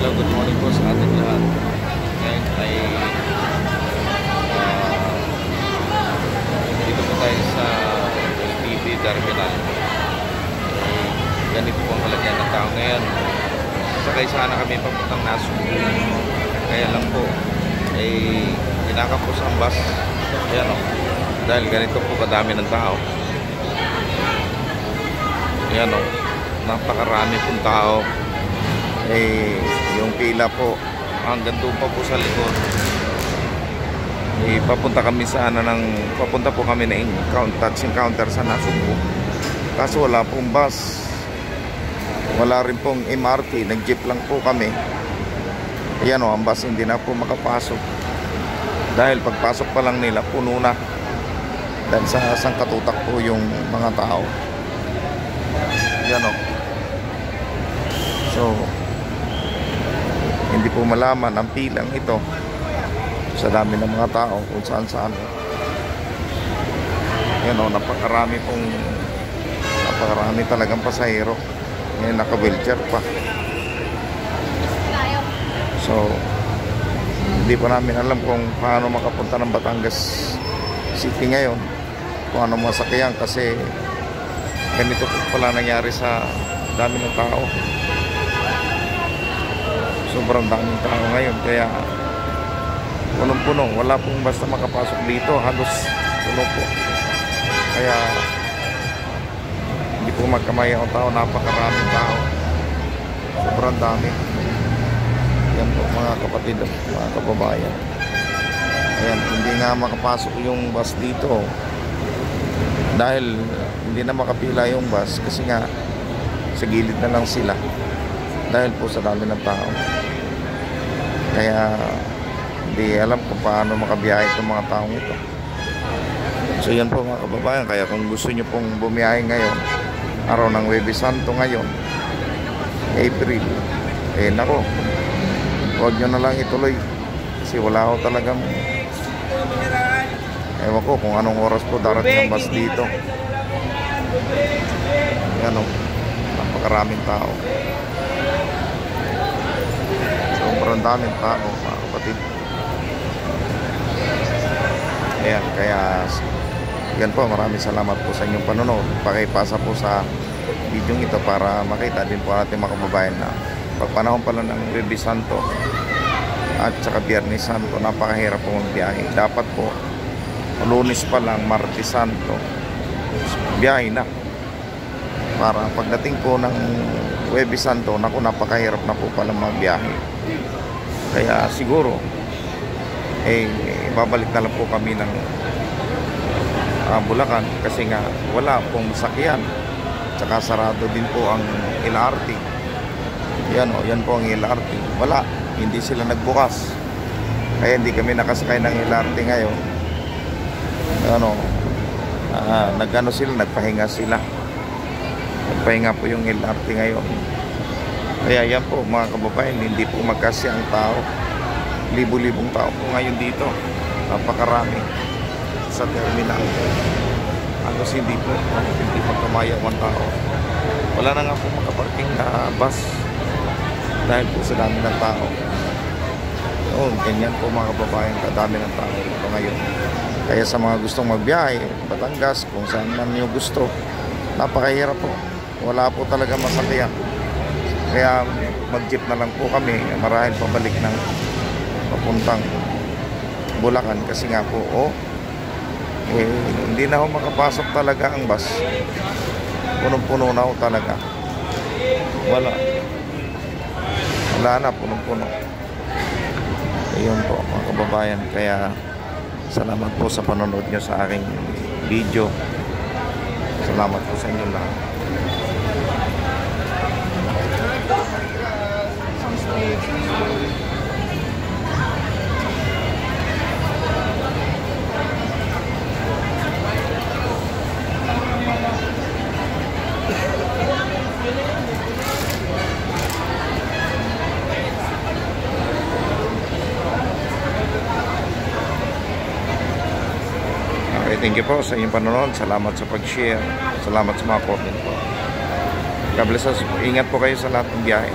Hello, good morning po sa ating lahat. Ngayon ay dito po tayo sa LTV Terminal. Ganito po ang kalagyan ng tao ngayon. Sakay sana kami papuntang Nasugbu. Kaya lang po ay kinakapos ang bus. Ayan o. Dahil ganito po kadami ng tao. Ayan o. Napakarami pong tao. Yung pila po hanggang doon pa po sa likod. Papunta kami sa papunta po kami na touch encounter sa Nasugbu. Kaso wala pong bus. Wala rin pong MRT, nag-jeep lang po kami. Ayan o, ang bus hindi na po makapasok. Dahil pagpasok pa lang nila, puno na. Dahil sa sangkatutak po yung mga tao. Ayan o. So, hindi po malaman ang pilang ito sa dami ng mga tao kung saan saan. Ayan o, napakarami talagang pasahero. Ngayon naka-wheelchair pa. So, hindi pa namin alam kung paano makapunta ng Batangas City ngayon, kung ano masakyan, kasi ganito po pala nangyari sa dami ng tao. Sobrang daming tao ngayon, kaya punong-puno. Wala pong basta makapasok dito, halos puno po. Kaya hindi po magkamaya ang tao, napakaraming tao, sobrang dami. Yan po mga kapatid, mga kababayan. Ayan, hindi nga makapasok yung bus dito dahil hindi na makapila yung bus, kasi nga sa gilid na lang sila dahil po sa dami ng tao. Kaya hindi alam kung paano makabiyahe itong mga taong ito. So yan po mga kababayan, kaya kung gusto nyo pong bumiyahe ngayon, araw ng Huwebes Santo ngayon, April, nako, huwag nyo na lang ituloy kasi wala ko talagang ewan ko kung anong oras po darating ang bus dito. Yan o, napakaraming tao, sobrang daming tao mga kapatid. Ayan, kaya yan po, maraming salamat po sa inyong panonood. Pakipasa po sa video ito para makita din po natin mga kababayan na pagpanahon pala ng Huwebes Santo at saka Biyernes Santo, napakahirap po magbiyahe. Dapat po Lunes pa lang, Martes Santo, biyahe na, para pagdating po ng Huwebes Santo, naku, napakahirap na po pala magbiyahe. Kaya siguro babalik na lang po kami ng Bulacan, kasi nga wala pong sakyan, tsaka sarado din po ang LRT. Yan o, yan po ang LRT, wala, hindi sila nagbukas, kaya hindi kami nakasakay ng LRT ngayon. Nagpahinga po yung LRT ngayon. Kaya yan po mga kababayan, hindi po magkasya ang tao. Libo-libong tao po ngayon dito, napakarami sa terminal. Halos hindi magkamaya ang tao. Wala na nga po makaparking na bus dahil po sa dami ng tao. Ganyan po mga kababayan, kadami ng tao dito ngayon. Kaya sa mga gustong magbiyahe Batangas, kung saan man nyo gusto, napakahirap po, wala po talaga masakyan. Kaya mag-jeep na lang po kami, marahil pabalik ng papuntang Bulacan, kasi nga po hindi na ho makapasok talaga ang bus. Punong-puno na ho talaga. Wala na, punong-puno. Ayun po mga kababayan, kaya salamat po sa panonood nyo sa aking video. Salamat po sa inyo lahat. Thank you po sa inyong panonood. Salamat sa pag-share. Salamat sa mga comment po. God bless us. Ingat po kayo sa lahat ng biyahe.